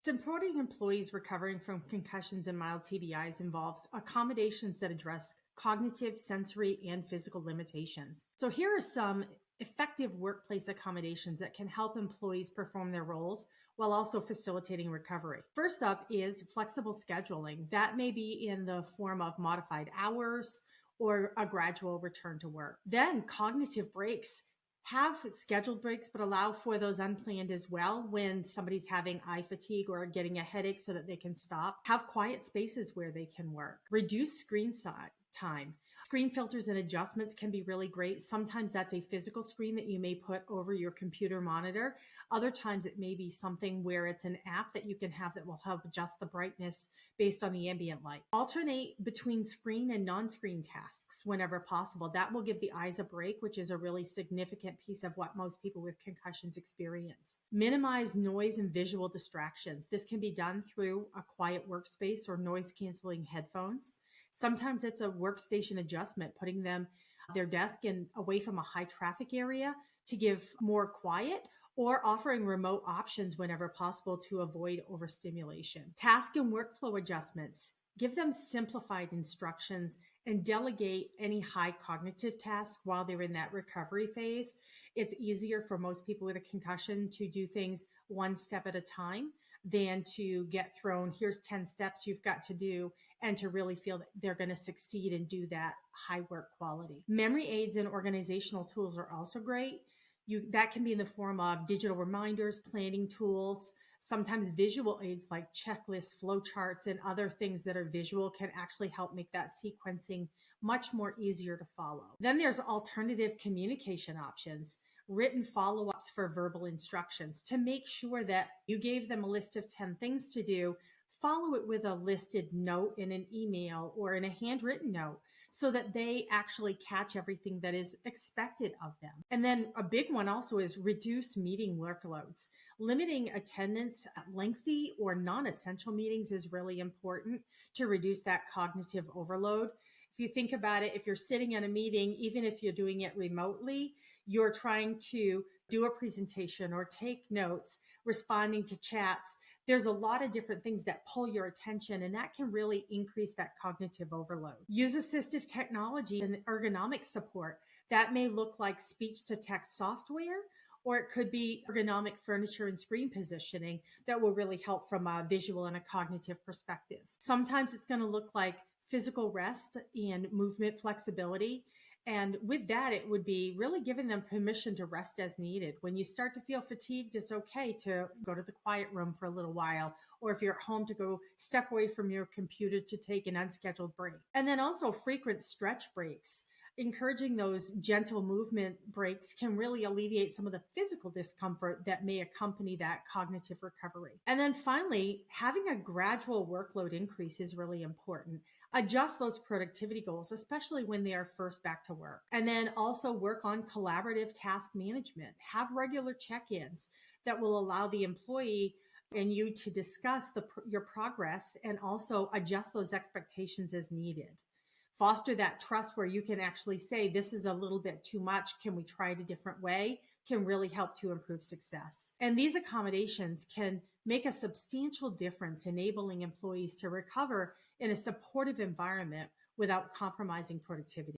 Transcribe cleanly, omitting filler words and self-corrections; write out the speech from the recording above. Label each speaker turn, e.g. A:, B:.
A: Supporting employees recovering from concussions and mild TBIs involves accommodations that address cognitive, sensory, and physical limitations. So, here are some effective workplace accommodations that can help employees perform their roles while also facilitating recovery. First up is flexible scheduling. That may be in the form of modified hours or a gradual return to work. Then, cognitive breaks. Have scheduled breaks, but allow for those unplanned as well when somebody's having eye fatigue or getting a headache so that they can stop. Have quiet spaces where they can work. Reduce screen time. Screen filters and adjustments can be really great. Sometimes that's a physical screen that you may put over your computer monitor. Other times it may be something where it's an app that you can have that will help adjust the brightness based on the ambient light. Alternate between screen and non-screen tasks whenever possible. That will give the eyes a break, which is a really significant piece of what most people with concussions experience. Minimize noise and visual distractions. This can be done through a quiet workspace or noise-canceling headphones. Sometimes it's a workstation adjustment, putting their desk in away from a high traffic area to give more quiet, or offering remote options whenever possible to avoid overstimulation. Task and workflow adjustments. Give them simplified instructions and delegate any high cognitive tasks while they're in that recovery phase. It's easier for most people with a concussion to do things one step at a time than to get thrown, here's 10 steps you've got to do, and to really feel that they're going to succeed and do that high work quality. Memory aids and organizational tools are also great. That can be in the form of digital reminders, planning tools, sometimes visual aids like checklists, flowcharts, and other things that are visual can actually help make that sequencing much more easier to follow. Then there's alternative communication options. Written follow-ups for verbal instructions to make sure that you gave them a list of 10 things to do. Follow it with a listed note in an email or in a handwritten note so that they actually catch everything that is expected of them. And then a big one also is reduce meeting workloads. Limiting attendance at lengthy or non-essential meetings is really important to reduce that cognitive overload. If you think about it, if you're sitting at a meeting, even if you're doing it remotely, you're trying to do a presentation or take notes, responding to chats. There's a lot of different things that pull your attention, and that can really increase that cognitive overload. Use assistive technology and ergonomic support. That may look like speech to text software, or it could be ergonomic furniture and screen positioning that will really help from a visual and a cognitive perspective. Sometimes it's going to look like physical rest and movement flexibility. And with that, it would be really giving them permission to rest as needed. When you start to feel fatigued, it's okay to go to the quiet room for a little while, or if you're at home, to go step away from your computer to take an unscheduled break. And then also frequent stretch breaks. Encouraging those gentle movement breaks can really alleviate some of the physical discomfort that may accompany that cognitive recovery. And then finally, having a gradual workload increase is really important. Adjust those productivity goals, especially when they are first back to work. And then also work on collaborative task management. Have regular check-ins that will allow the employee and you to discuss your progress and also adjust those expectations as needed. Foster that trust where you can actually say, this is a little bit too much. Can we try it a different way? Can really help to improve success. And these accommodations can make a substantial difference, enabling employees to recover in a supportive environment without compromising productivity.